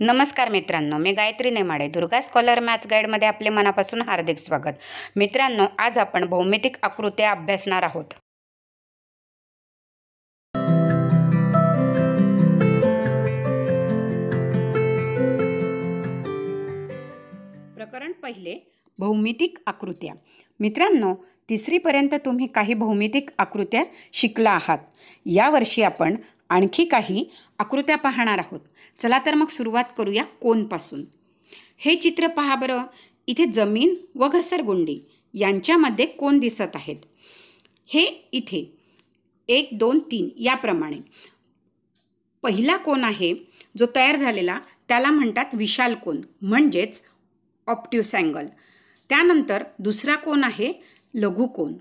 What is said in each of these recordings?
नमस्कार मित्रांनो, मी Gayatri Nemade. Durga scholar maths गाईडमध्ये आपले मनापासून हार्दिक स्वागत. मित्रांनो, आज आपण भौमितिक आकृत्या अभ्यासणार आहोत. प्रकरण पहिले, भौमितिक आकृत्या. मित्रांनो, तिसरीपर्यंत तुम्ही काही भौमितिक आकृत्या शिकला आहात. यावर्षी आपण आणखी काही आकृत्या पाहणार आहोत. चला तर मग सुरुवात करूया कोनपासून. हे चित्र पहा बरं. इथे जमीन व घसरगुंडी यांच्यामध्ये कोन दिसत आहेत. हे इथे 1, 2, 3 याप्रमाणे. पहिला कोन आहे जो तयार झालेला, त्याला म्हणतात विशाल कोन म्हणजेच ऑप्ट्यूस अँगल. त्यानंतर दुसरा कोन आहे लघु कोन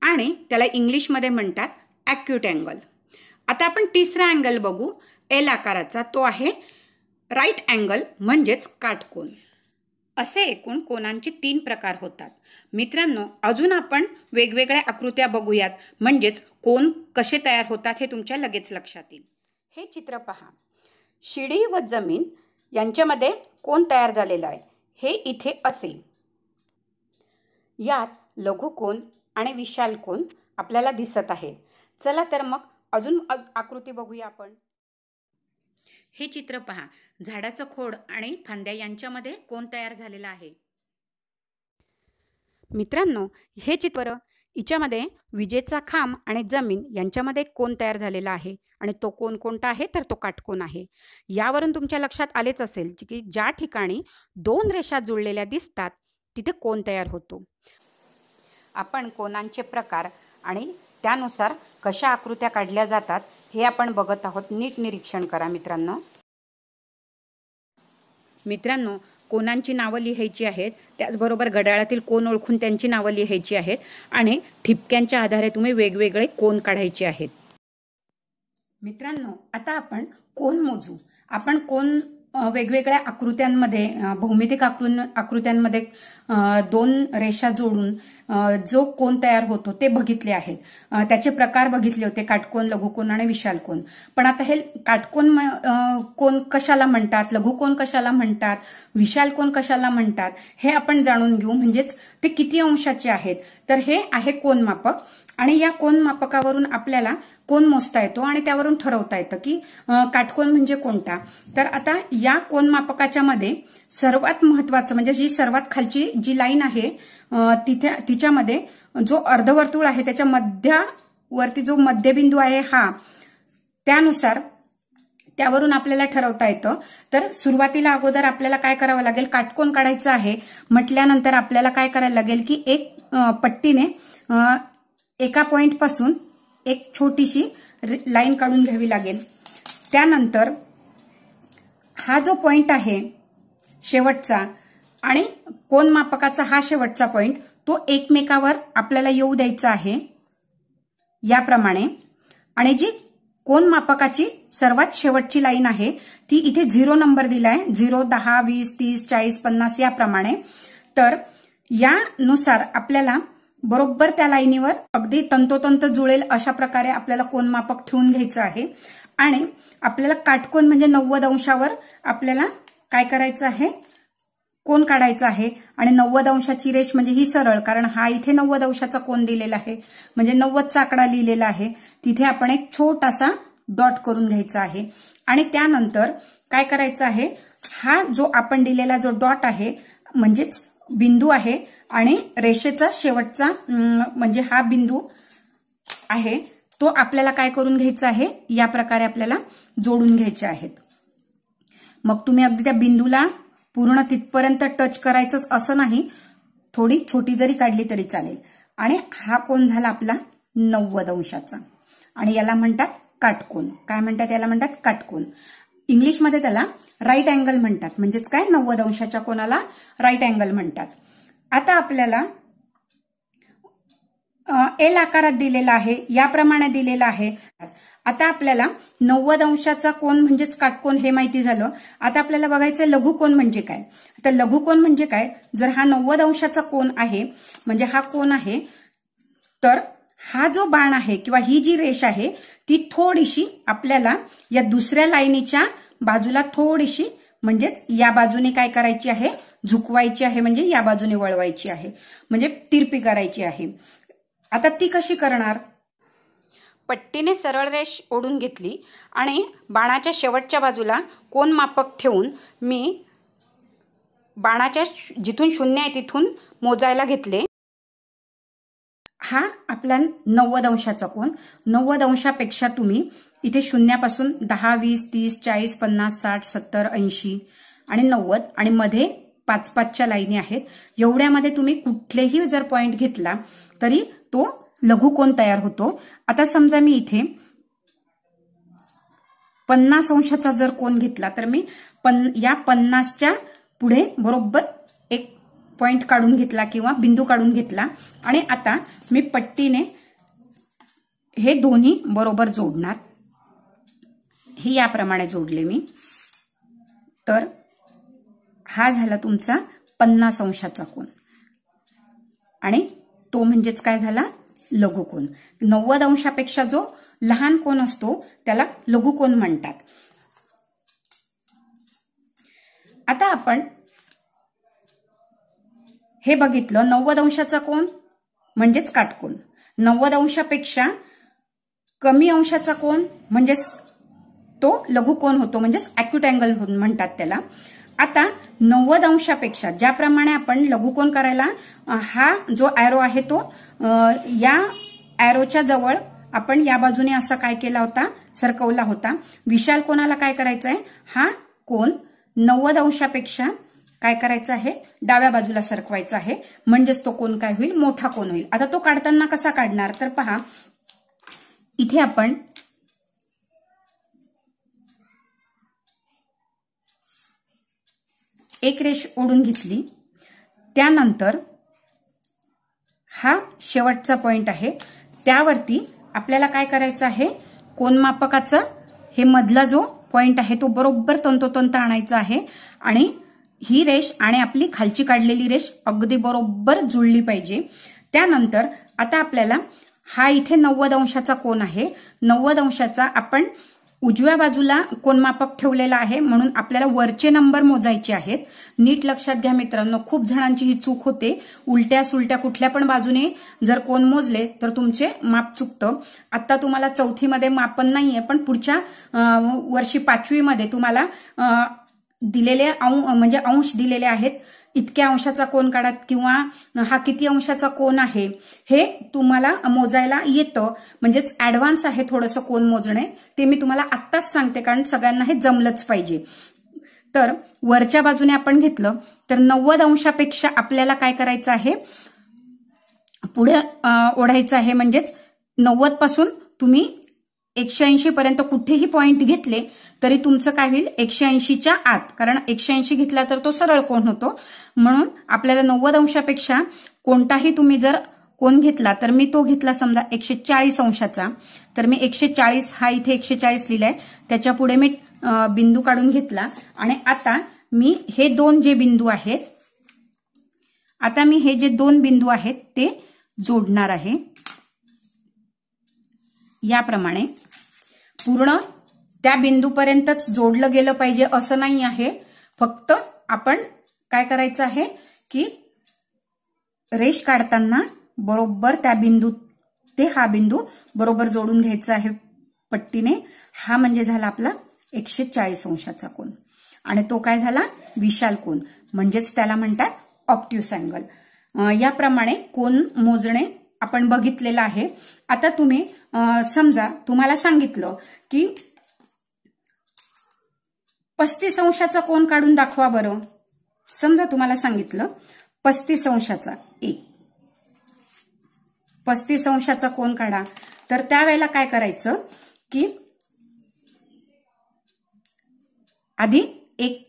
आणि त्याला इंग्लिशमध्ये म्हणतात ॲक्यूट अँगल. आता आपण तिसरा अँगल बघू, एल आकाराचा. तो आहे राईट अँगल म्हणजेच काटकोन. असे एकूण कोनांचे 3 प्रकार होतात. मित्रांनो, अजून आपण वेगवेगळ्या आकृत्या बघूयात, म्हणजेच कोन कसे तयार होतात हे तुमच्या लगेच लक्षात येईल. हे चित्र पहा. शिडी व जमीन यांच्यामध्ये कोन तयार झालेला आहे. हे इथे असेल. यात लघु कोन आणि विशाल कोन आपल्याला दिसत आहे. चला तर मग अजून आकृती बघूया आपण. हे चित्र पहा. झाडाचं खोड आणि फांद्या यांच्यामध्ये कोन तयार झालेला आहे. मित्रांनो, हे चित्र हिच्यामध्ये विजेचा खांब आणि जमीन यांच्यामध्ये कोन तयार झालेला आहे आणि तो कोन कोणता आहे तर तो काटकोन आहे. यावरून तुमच्या लक्षात आलेच असेल की ज्या ठिकाणी 2 रेषा जुळलेल्या दिसतात तिथे कोन तयार होतो. आपण कोनांचे प्रकार आणि त्यानुसार कशा आकृत्या काढल्या जातात हे आपण बघत आहोत. नीट निरीक्षण करा मित्रांनो, कोनांची नावं लिहायची आहेत. त्याचबरोबर घड्याळातील कोन ओळखून त्यांची नावं लिहायची आहेत आणि ठिपक्यांच्या आधारे तुम्ही वेगवेगळे कोन काढायचे आहेत. मित्रांनो, आता आपण कोन मोजू. आपण कोन वेगवेगळ्या आकृत्यांमध्ये, भौमितिक आकृत्यांमध्ये 2 रेषा जोडून जो कोन तयार होतो ते बघितले आहेत. त्याचे प्रकार बघितले होते, काटकोन, लघुकोन आणि विशाल कोन. पण आता हे काटकोन कोन कशाला म्हणतात, लघुकोन कशाला म्हणतात, विशाल कोन कशाला म्हणतात हे आपण जाणून घेऊ. म्हणजेच ते किती अंशाचे आहेत. तर हे आहे कोनमापक आणि या कोनमापकावरून आपल्याला कोन मोजता येतो आणि त्यावरून ठरवता येतं की काटकोन म्हणजे कोणता. तर आता या कोनमापकाच्या मध्ये सर्वात महत्वाचं म्हणजे जी सर्वात खालची जी लाईन आहे तिच्यामध्ये जो अर्धवर्तुळ आहे त्याच्या मध्यावरती जो मध्यबिंदू आहे हा, त्यानुसार त्यावरून आपल्याला ठरवता येतं. तर सुरुवातीला अगोदर आपल्याला काय करावं लागेल, काटकोन काढायचं आहे म्हटल्यानंतर आपल्याला काय करायला लागेल की एक पट्टीने एका पॉइंट पासून एक छोटीशी लाईन काढून घ्यावी लागेल. त्यानंतर हा जो पॉइंट आहे शेवटचा आणि कोनमापकाचा हा शेवटचा पॉइंट, तो एकमेकावर आपल्याला येऊ द्यायचा आहे याप्रमाणे. आणि जी कोनमापकाची सर्वात शेवटची लाईन आहे ती इथे 0 नंबर दिलाय. 0, 10, 20, 30, 40, 50 याप्रमाणे. तर यानुसार आपल्याला बरोबर त्या लाईनीवर अगदी तंतोतंत जुळेल अशा प्रकारे आपल्याला कोनमापक ठेवून घ्यायचं आहे. आणि आपल्याला काटकोन म्हणजे 90 अंशावर आपल्याला काय करायचं आहे, कोन काढायचा आहे. आणि 90 अंशाची रेष म्हणजे ही सरळ, कारण हा इथे 90 अंशाचा कोन दिलेला आहे म्हणजे 90चा आकडा लिहिलेला आहे. तिथे आपण एक छोटासा डॉट करून घ्यायचा आहे. आणि त्यानंतर काय करायचं आहे, हा जो आपण दिलेला जो डॉट आहे म्हणजेच बिंदू आहे आणि रेषेचा शेवटचा म्हणजे हा बिंदू आहे तो आपल्याला काय करून घ्यायचा आहे, या प्रकारे आपल्याला जोडून घ्यायचे आहेत. मग तुम्ही अगदी त्या बिंदूला पूर्ण तिथपर्यंत टच करायचंच असं नाही, थोडी छोटी जरी काढली तरी चालेल. आणि हा कोन झाला आपला 90 अंशाचा आणि याला म्हणतात काटकोन. काय म्हणतात, याला म्हणतात काटकोन. इंग्लिशमध्ये त्याला राईट अँगल म्हणतात. म्हणजेच काय, 90 अंशाच्या कोनाला राईट अँगल म्हणतात. आता आपल्याला एल आकारात दिलेला आहे, याप्रमाणे दिलेला आहे. आता आपल्याला 90 अंशाचा कोन म्हणजेच काटकोन हे माहिती झालं. आता आपल्याला बघायचं लघुकोन म्हणजे काय. आता लघुकोन म्हणजे काय, जर हा 90 अंशाचा कोन आहे म्हणजे हा कोन आहे, तर हा जो बाण आहे किंवा ही जी रेष आहे ती थोडीशी आपल्याला या दुसऱ्या लाईनीच्या बाजूला थोडीशी म्हणजेच या बाजूने काय करायची आहे, झुकवायची आहे, म्हणजे या बाजूने वळवायची आहे, म्हणजे तिरपी करायची आहे. आता ती कशी करणार? पट्टीने सरळ रेष ओढून घेतली आणि बाणाच्या शेवटच्या बाजूला कोन मापक ठेवून मी बाणाच्या जिथून 0 आहे तिथून मोजायला घेतले. हा आपला 90 अंशाचा कोन. 90 अंशापेक्षा तुम्ही इथे 0 पासून 10, 20, 30, 40, 50, 60, 70, 80 आणि 90 आणि मध्ये 5-5च्या लाईनी आहेत. एवढ्यामध्ये तुम्ही कुठलेही जर पॉइंट घेतला तरी तो लघुकोन तयार होतो. आता समजा मी इथे 50 अंशाचा जर कोन घेतला तर मी या 50च्या पुढे बरोबर एक पॉइंट काढून घेतला किंवा बिंदू काढून घेतला आणि आता मी पट्टीने हे दोन्ही बरोबर जोडणार. हे याप्रमाणे जोडले मी. तर हा झाला तुमचा 50 अंशाचा कोन आणि तो म्हणजेच काय झाला, लघुकोन. 90 अंशापेक्षा जो लहान कोन असतो त्याला लघुकोन म्हणतात. आता आपण हे बघितलं 90 अंशाचा कोन म्हणजेच काटकोन. 90 अंशापेक्षा कमी अंशाचा कोन म्हणजेच तो लघुकोन होतो, म्हणजेच ॲक्यूट अँगल म्हणतात त्याला. आता 90 अंशापेक्षा ज्याप्रमाणे आपण लघुकोन करायला हा जो ॲरो आहे तो या ॲरोच्या जवळ आपण या बाजूने असा काय केला होता, सरकवला होता. विशाल कोनाला काय करायचं आहे, हा कोन 90 अंशापेक्षा काय करायचं आहे, डाव्या बाजूला सरकवायचा आहे, म्हणजेच तो कोन काय होईल, मोठा कोन होईल. आता तो काढताना कसा काढणार, तर पहा इथे आपण एक रेष ओढून घेतली. त्यानंतर हा शेवटचा पॉइंट आहे, त्यावरती आपल्याला काय करायचं आहे, कोनमापकाचा हे मधला जो पॉइंट आहे तो बरोबर तंतोतंत आणायचा आहे आणि ही रेष आणि आपली खालची काढलेली रेष अगदी बरोबर जुळली पाहिजे. त्यानंतर आता आपल्याला हा इथे 90 अंशाचा कोन आहे. 90 अंशाचा आपण उजव्या बाजूला कोनमापक ठेवलेला आहे म्हणून आपल्याला वरचे नंबर मोजायचे आहेत. नीट लक्षात घ्या मित्रांनो, खूप जणांची ही चूक होते. उलट्या सुलट्या कुठल्या पण बाजूने जर कोन मोजले तर तुमचे माप चुकतं. आता तुम्हाला 4थी मध्ये मापन नाहीये, पण पुढच्या वर्षी 5वी मध्ये तुम्हाला दिलेले म्हणजे अंश दिलेले आहेत. इतक्या अंशाचा कोन काढा किंवा हा किती अंशाचा कोन आहे हे तुम्हाला मोजायला येतं. म्हणजेच ऍडव्हान्स आहे थोडंसं कोन मोजणे, ते मी तुम्हाला आत्ताच सांगते कारण सगळ्यांना हे जमलंच पाहिजे. तर वरच्या बाजूने आपण घेतलं तर 90 अंशापेक्षा आपल्याला काय करायचं आहे, पुढे ओढायचं आहे. म्हणजेच 90 पासून तुम्ही 180 पर्यंत कुठेही पॉइंट घेतले तरी तुमचं काय होईल, 180च्या आत, कारण 180 घेतला तर तो सरळ कोन होतो. म्हणून आपल्याला 90 अंशापेक्षा कोणताही तुम्ही जर कोन घेतला तर मी तो घेतला समजा 140 अंशाचा, तर मी 140 हा इथे 140 लिहिलाय, त्याच्या पुढे मी बिंदू काढून घेतला आणि आता मी हे दोन जे बिंदू आहेत, आता मी हे जे दोन बिंदू आहेत ते जोडणार आहे. याप्रमाणे पूर्ण त्या बिंदूपर्यंतच जोडलं गेलं पाहिजे असं नाही आहे. फक्त आपण काय करायचं आहे की रेष काढताना बरोबर त्या बिंदू ते हा बिंदू बरोबर जोडून घ्यायचा आहे पट्टीने. हा म्हणजे झाला आपला 140 अंशाचा कोन आणि तो काय झाला, विशाल कोन, म्हणजेच त्याला म्हणतात ऑब्ट्यूस अँगल. याप्रमाणे कोन मोजणे आपण बघितलेलं आहे. आता तुम्ही समजा तुम्हाला सांगितलं की 35 अंशाचा कोन काढून दाखवा बरं. समजा तुम्हाला सांगितलं 35 अंशाचा 35 अंशाचा कोन काढा, तर त्यावेळेला काय करायचं की आधी एक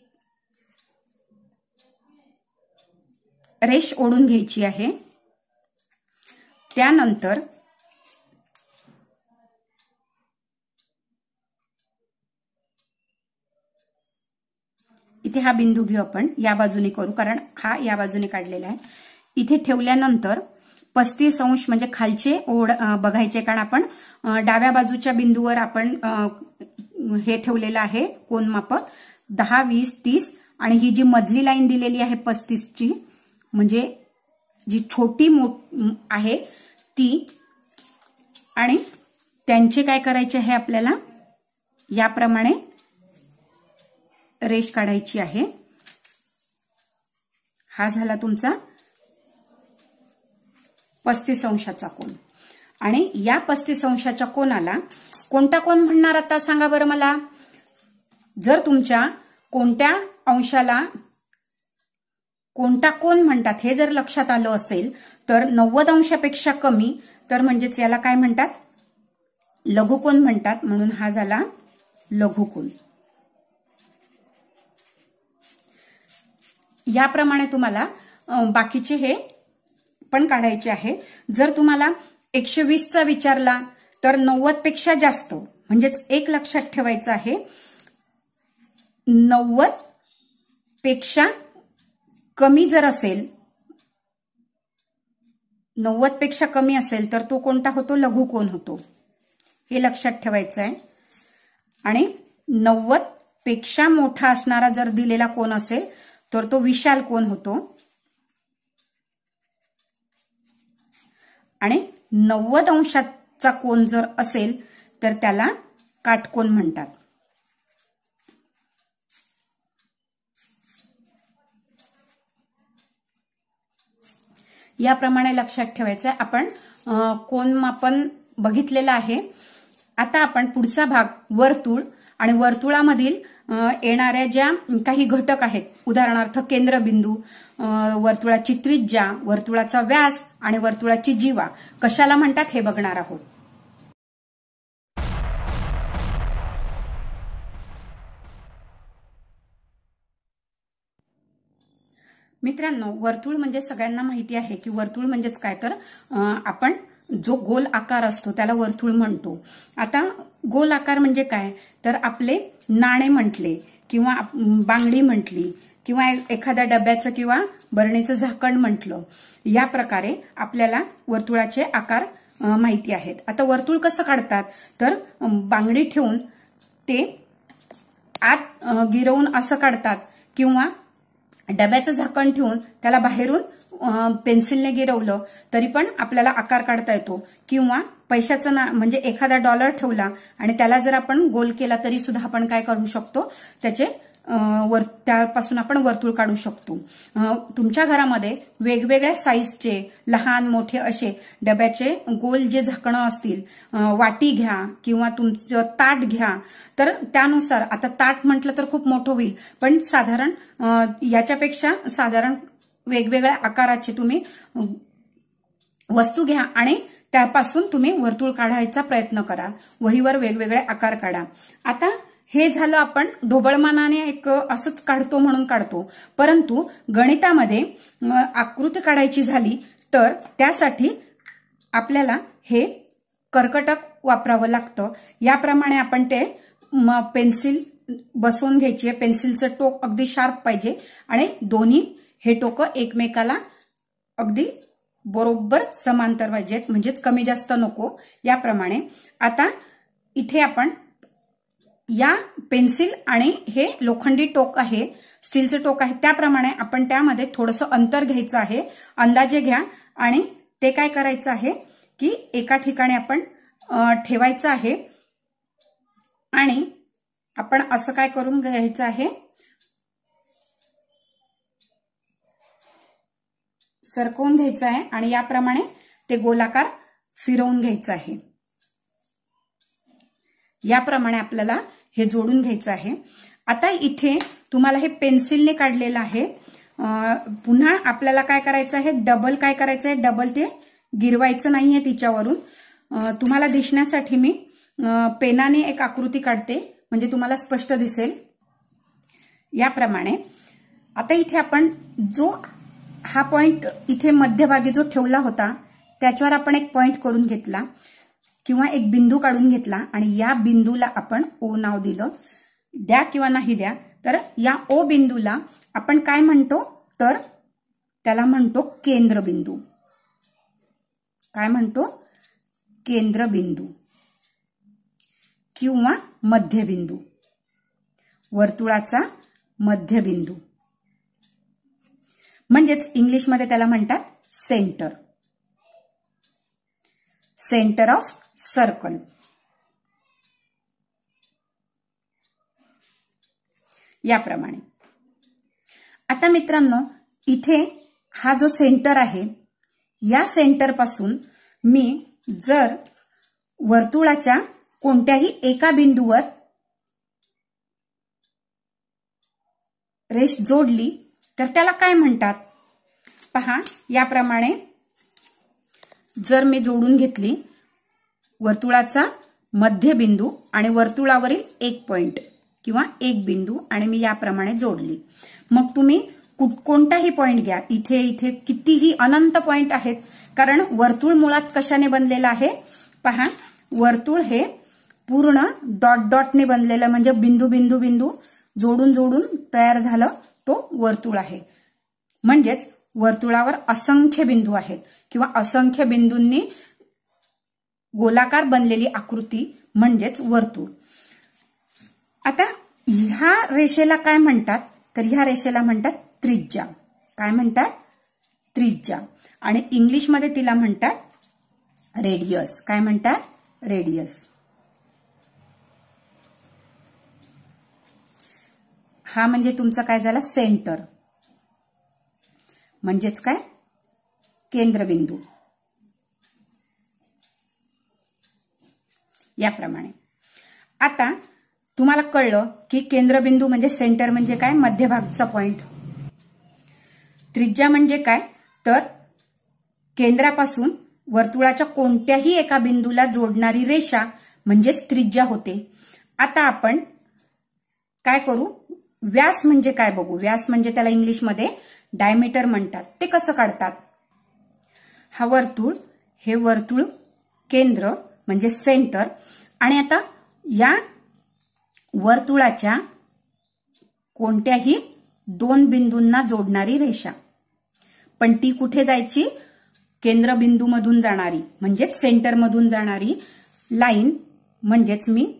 रेष ओढून घ्यायची आहे. त्यानंतर इथे हा बिंदू घेऊ आपण, या बाजूने करू कारण हा या बाजूने काढलेला आहे. इथे ठेवल्यानंतर 35 अंश म्हणजे खालचे ओढ बघायचे, कारण आपण डाव्या बाजूच्या बिंदूवर आपण हे ठेवलेलं आहे कोनमापक 10, 20, 30 आणि ही जी मधली लाईन दिलेली आहे 35ची म्हणजे जी छोटी आहे ती, आणि त्यांचे काय करायचे आहे आपल्याला याप्रमाणे रेष काढायची आहे। हा झाला तुमचा 35 अंशाचा कोन। आणि या 35 अंशाच्या कोनाला कोणता कोन म्हणणार आता सांगा बरं मला। जर तुमच्या कोणत्या अंशाला कोणता कोन म्हणतात हे जर लक्षात आलं असेल तर 90 अंशापेक्षा कमी तर म्हणजेच याला काय म्हणतात, लघुकोन म्हणतात। म्हणून हा झाला लघुकोन। याप्रमाणे तुम्हाला बाकीचे हे पण काढायचे आहे। जर तुम्हाला 120 चा विचारला तर 90 पेक्षा जास्त म्हणजेच एक लक्षात ठेवायचं आहे, 90 पेक्षा कमी जर असेल, 90 पेक्षा कमी असेल तर तो कोणता होतो, लघुकोन होतो। हे लक्षात ठेवायचं आहे। आणि 90 पेक्षा मोठा असणारा जर दिलेला कोन असेल तर तो विशाल कोन होतो। आणि 90 अंशाचा कोन जर असेल तर त्याला काटकोन म्हणतात। याप्रमाणे लक्षात ठेवायचं आहे। आपण कोनमापन बघितलेलं आहे। आता आपण पुढचा भाग वर्तुळ आणि वर्तुळामधील येणाऱ्या ज्या काही घटक आहेत, उदाहरणार्थ केंद्रबिंदू, वर्तुळाची त्रिज्या, वर्तुळाचा व्यास आणि वर्तुळाची जीवा कशाला म्हणतात हे बघणार आहोत। मित्रांनो, वर्तुळ म्हणजे सगळ्यांना माहिती आहे की वर्तुळ म्हणजेच काय तर आपण जो गोल आकार असतो त्याला वर्तुळ म्हणतो। आता गोल आकार म्हणजे काय तर आपले नाणे म्हटले किंवा बांगडी म्हटली किंवा एखाद्या डब्याचं किंवा बरणीचं झाकण म्हटलं, या प्रकारे आपल्याला वर्तुळाचे आकार माहिती आहेत। आता वर्तुळ कसं काढतात तर बांगडी ठेवून ते आत गिरवून असं काढतात किंवा डब्याचं झाकण ठेवून त्याला बाहेरून पेन्सिलने गिरवलं तरी पण आपल्याला आकार काढता येतो, किंवा पैशाचं म्हणजे एखादा डॉलर ठेवला आणि त्याला जर आपण गोल केला तरी सुद्धा आपण काय करू शकतो, त्यापासून आपण वर्तुळ काढू शकतो। तुमच्या घरामध्ये वेगवेगळ्या साईजचे लहान मोठे असे डब्याचे गोल जे झाकणं असतील, वाटी घ्या किंवा तुमचं ताट घ्या, तर त्यानुसार आता ताट म्हटलं तर खूप मोठं होईल, पण साधारण याच्यापेक्षा साधारण वेगवेगळ्या आकाराचे तुम्ही वस्तू घ्या आणि त्यापासून तुम्ही वर्तुळ काढायचा प्रयत्न करा। वहीवर वेगवेगळे आकार काढा। आता हे झालं आपण ढोबळमानाने एक असंच काढतो म्हणून काढतो, परंतु गणितामध्ये आकृती काढायची झाली तर त्यासाठी आपल्याला हे कर्कटक वापरावं लागतं। याप्रमाणे आपण ते पेन्सिल बसवून घ्यायची आहे। पेन्सिलचं टोक अगदी शार्प पाहिजे आणि दोन्ही हे टोक एकमेकाला अगदी बरोबर समांतर पाहिजेत, म्हणजेच कमी जास्त नको। याप्रमाणे आता इथे आपण या पेन्सिल आणि हे लोखंडी टोक आहे, स्टीलचं टोक आहे, त्याप्रमाणे आपण त्यामध्ये थोडंसं अंतर घ्यायचं आहे, अंदाजे घ्या आणि ते काय करायचं आहे की एका ठिकाणी आपण ठेवायचं आहे आणि आपण असं काय करून घ्यायचं आहे, सरकवून घ्यायचं आहे आणि याप्रमाणे ते गोलाकार फिरवून घ्यायचं आहे। याप्रमाणे आपल्याला हे जोडून घ्यायचं आहे। आता इथे तुम्हाला हे पेन्सिलने काढलेलं आहे, पुन्हा आपल्याला काय करायचं आहे, डबल काय करायचं आहे, डबल ते गिरवायचं नाहीये तिच्यावरून। तुम्हाला दिसण्यासाठी मी पेनाने एक आकृती काढते म्हणजे तुम्हाला स्पष्ट दिसेल। याप्रमाणे आता इथे आपण जो हा पॉइंट इथे मध्यभागी जो ठेवला होता त्याच्यावर आपण एक पॉइंट करून घेतला किंवा एक बिंदू काढून घेतला आणि या बिंदूला आपण ओ नाव दिलं, द्या किंवा नाही द्या। तर या ओ बिंदूला आपण काय म्हणतो तर त्याला म्हणतो केंद्रबिंदू। काय म्हणतो, केंद्रबिंदू। किंवा मध्यबिंदू, वर्तुळाचा मध्यबिंदू म्हणजेच इंग्लिशमध्ये त्याला म्हणतात सेंटर, सेंटर ऑफ सर्कल. याप्रमाणे. आता मित्रांनो, इथे हा जो सेंटर आहे, या सेंटर पासून मी जर वर्तुळाच्या कोणत्याही एका बिंदूवर रेष जोडली तर त्याला काय म्हणतात? पहा, याप्रमाणे जर मी जोडून घेतली वर्तुळाचा मध्यबिंदू आणि वर्तुळावरील एक पॉइंट किंवा एक बिंदू आणि मी याप्रमाणे जोडली, मग तुम्ही कोणताही पॉइंट घ्या, इथे इथे कितीही अनंत पॉइंट आहेत, कारण वर्तुळ मुळात कशाने बनलेलं आहे? पहा, वर्तुळ हे पूर्ण डॉट डॉटने बनलेलं, म्हणजे बिंदू बिंदू बिंदू जोडून जोडून तयार झालं तो वर्तुळ आहे. म्हणजेच वर्तुळावर असंख्य बिंदू आहेत किंवा असंख्य बिंदूंनी गोलाकार बनलेली आकृती म्हणजेच वर्तुळ. आता ह्या रेषेला काय म्हणतात? तर ह्या रेषेला म्हणतात त्रिज्या. काय म्हणतात? त्रिज्या. आणि इंग्लिशमध्ये तिला म्हणतात रेडियस. काय म्हणतात? रेडियस. हा म्हणजे तुमचा काय झाला? सेंटर. म्हणजेच काय? केंद्रबिंदू. याप्रमाणे. आता तुम्हाला कळलं की केंद्रबिंदू म्हणजे सेंटर म्हणजे काय? मध्यभागचा पॉइंट. त्रिज्या म्हणजे काय? तर केंद्रापासून वर्तुळाच्या कोणत्याही एका बिंदूला जोडणारी रेषा म्हणजेच त्रिज्या होते. आता आपण काय करू? व्यास म्हणजे काय बघू. व्यास म्हणजे त्याला इंग्लिशमध्ये डायमीटर म्हणतात. ते कसं काढतात? हा वर्तुळ, हे वर्तुळ केंद्र म्हणजे सेंटर, आणि आता या वर्तुळाच्या कोणत्याही दोन बिंदूंना जोडणारी रेषा, पण ती कुठे जायची? केंद्रबिंदूमधून जाणारी म्हणजेच सेंटरमधून जाणारी लाईन. म्हणजेच मी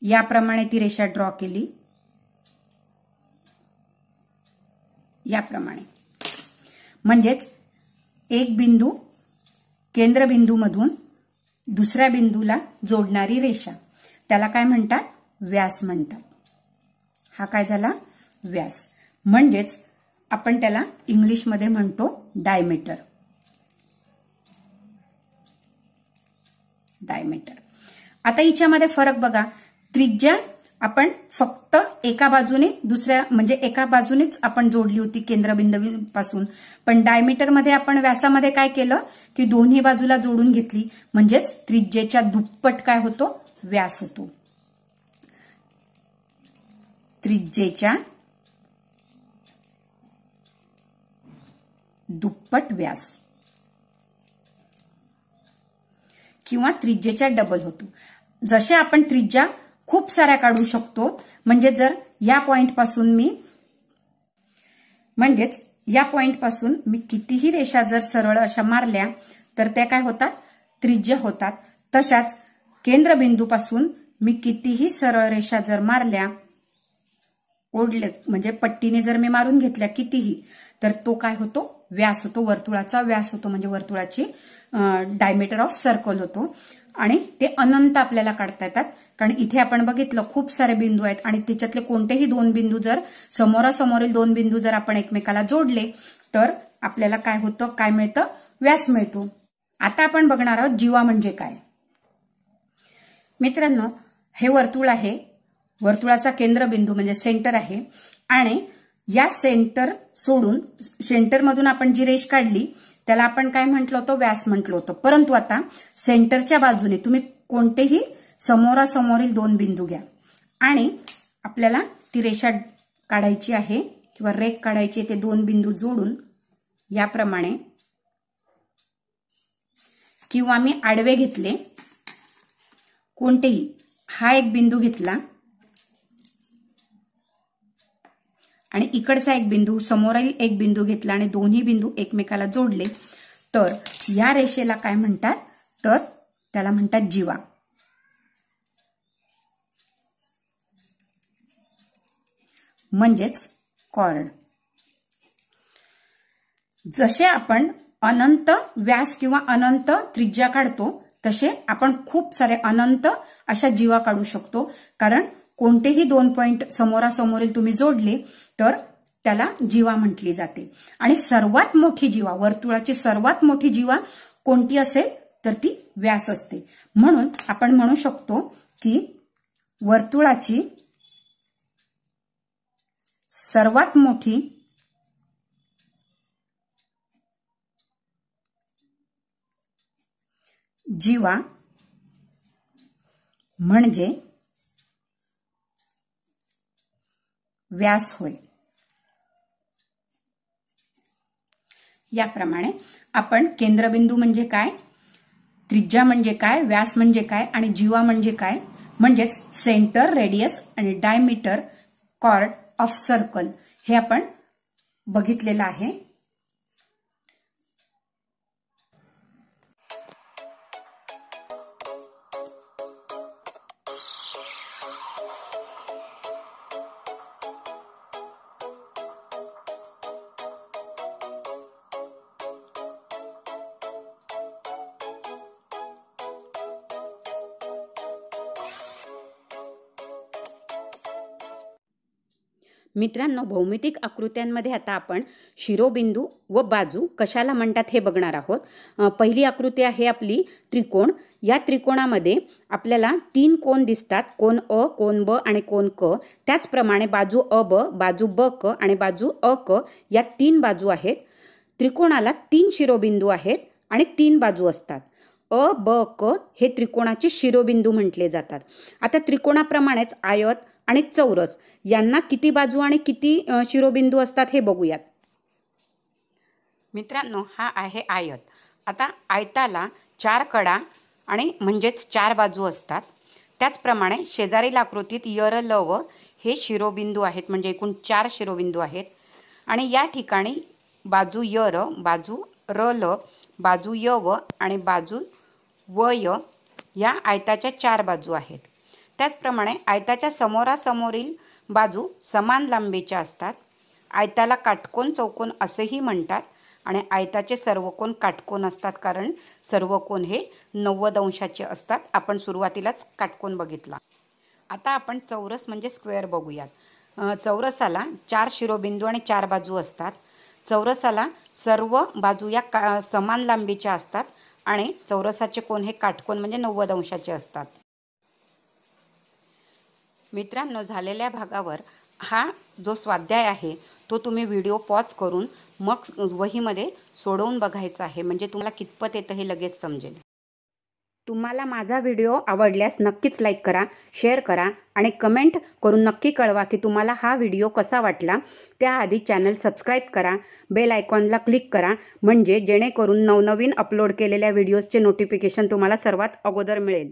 याप्रमाणे ती रेषा ड्रॉ केली. याप्रमाणे. म्हणजेच एक बिंदू केंद्रबिंदूमधून दुसऱ्या बिंदूला जोडणारी रेषा, त्याला काय म्हणतात? व्यास म्हणतात. हा काय झाला? व्यास. म्हणजेच आपण त्याला इंग्लिशमध्ये म्हणतो डायमीटर. डायमीटर. आता हिच्यामध्ये फरक बघा. त्रिज्या आपण फक्त एका बाजूने दुसऱ्या म्हणजे एका बाजूनेच आपण जोडली होती केंद्रबिंदूपासून, पण डायमीटर मध्ये आपण व्यासामध्ये काय केलं की दोन्ही बाजूला जोडून घेतली. म्हणजेच त्रिज्येच्या दुप्पट काय होतो? व्यास होतो. त्रिज्येच्या दुप्पट व्यास किंवा त्रिज्येच्या डबल होतो. जसे आपण त्रिज्या खूप साऱ्या काढू शकतो. म्हणजे जर या पॉइंट पासून मी कितीही रेषा जर सरळ अशा मारल्या तर त्या काय होतात? त्रिज्या होतात. तशाच केंद्रबिंदूपासून मी कितीही सरळ रेषा जर मारल्या, ओढले म्हणजे पट्टीने जर मी मारून घेतल्या कितीही, तर तो काय होतो? व्यास होतो. वर्तुळाचा व्यास होतो. म्हणजे वर्तुळाची डायमीटर ऑफ सर्कल होतो. आणि ते अनंत आपल्याला काढता येतात, कारण इथे आपण बघितलं खूप सारे बिंदू आहेत आणि त्याच्यातले कोणतेही दोन बिंदू जर समोरासमोरील दोन बिंदू जर आपण एकमेकाला जोडले तर आपल्याला काय होतं? काय मिळतं? व्यास मिळतो. आता आपण बघणार आहोत जीवा म्हणजे काय. मित्रांनो, हे वर्तुळ आहे. वर्तुळाचा केंद्रबिंदू म्हणजे सेंटर आहे, आणि या सेंटर सोडून सेंटरमधून आपण जी रेष काढली त्याला आपण काय म्हटलं होतं? व्यास म्हटलं होतं. परंतु आता सेंटरच्या बाजूने तुम्ही कोणतेही समोरासमोरील दोन बिंदू घ्या आणि आपल्याला ती रेषा काढायची आहे किंवा रेख काढायची आहे. ते दोन बिंदू जोडून याप्रमाणे, किंवा मी आडवे घेतले कोणतेही, हा एक बिंदू घेतला आणि इकडचा एक बिंदू, समोरील एक बिंदू घेतला आणि दोन्ही बिंदू एकमेकाला जोडले, तर या रेषेला काय म्हणतात? तर त्याला म्हणतात जीवा. म्हणजेच कॉर्ड. जसे आपण अनंत व्यास किंवा अनंत त्रिज्या काढतो तसे आपण खूप सारे अनंत अशा जीवा काढू शकतो. कारण कोणतेही 2 पॉइंट समोरासमोरील तुम्ही जोडले तर त्याला जीवा म्हटली जाते. आणि सर्वात मोठी जीवा, वर्तुळाची सर्वात मोठी जीवा कोणती असेल तर ती व्यास असते. म्हणून आपण म्हणू शकतो की वर्तुळाची सर्वात मोठी जीवा म्हणजे व्यास होय. याप्रमाणे आपण केंद्रबिंदू म्हणजे काय, त्रिज्या म्हणजे काय, व्यास म्हणजे काय आणि जीवा म्हणजे काय, म्हणजेच सेंटर, रेडियस आणि डायमीटर, कॉर्ड ऑफ सर्कल हे आपण बघितलेलं आहे. मित्रांनो, भौमितिक आकृत्यांमध्ये आता आपण शिरोबिंदू व बाजू कशाला म्हणतात हे बघणार आहोत. पहिली आकृती आहे आपली त्रिकोण. या त्रिकोणामध्ये आपल्याला 3 कोन दिसतात, कोन अ, कोन ब आणि कोन क. त्याचप्रमाणे बाजू अ ब, बाजू ब क आणि बाजू अ क या 3 बाजू आहेत. त्रिकोणाला 3 शिरोबिंदू आहेत आणि 3 बाजू असतात. अ ब क हे त्रिकोणाचे शिरोबिंदू म्हटले जातात. आता त्रिकोणाप्रमाणेच आयत आणि चौरस यांना किती बाजू आणि किती शिरोबिंदू असतात हे बघूयात. मित्रांनो, हा आहे आयत. आता आयताला 4 कडा आणि म्हणजेच 4 बाजू असतात. त्याचप्रमाणे शेजारील आकृतीत य र ल व हे शिरोबिंदू आहेत, म्हणजे एकूण 4 शिरोबिंदू आहेत. आणि या ठिकाणी बाजू य र, बाजू र ल, बाजू य व आणि बाजू व य या आयताच्या 4 बाजू आहेत. त्याचप्रमाणे आयताच्या समोरासमोरील बाजू समान लांबीच्या असतात. आयताला काटकोन चौकोन असेही म्हणतात आणि आयताचे सर्व कोन काटकोन असतात, कारण सर्व कोन हे 90 अंशाचे असतात. आपण सुरुवातीलाच काटकोन बघितला. आता आपण चौरस म्हणजे स्क्वेअर बघूयात. चौरसाला 4 शिरोबिंदू आणि 4 बाजू असतात. चौरसाला सर्व बाजू या समान लांबीच्या असतात आणि चौरसाचे कोन हे काटकोन म्हणजे 90 अंशाचे असतात. मित्रांनो, झालेल्या भागावर हा जो स्वाध्याय आहे तो तुम्ही व्हिडिओ पॉज करून मग वहीमध्ये सोडवून बघायचा आहे, म्हणजे तुम्हाला कितपत येतं हे लगेच समजेल. तुम्हाला माझा व्हिडिओ आवडल्यास नक्कीच लाईक करा, शेअर करा आणि कमेंट करून नक्की कळवा की तुम्हाला हा व्हिडिओ कसा वाटला. त्याआधी चॅनल सबस्क्राईब करा, बेल आयकॉनला क्लिक करा, म्हणजे जेणेकरून नवनवीन अपलोड केलेल्या व्हिडिओजचे नोटिफिकेशन तुम्हाला सर्वात अगोदर मिळेल.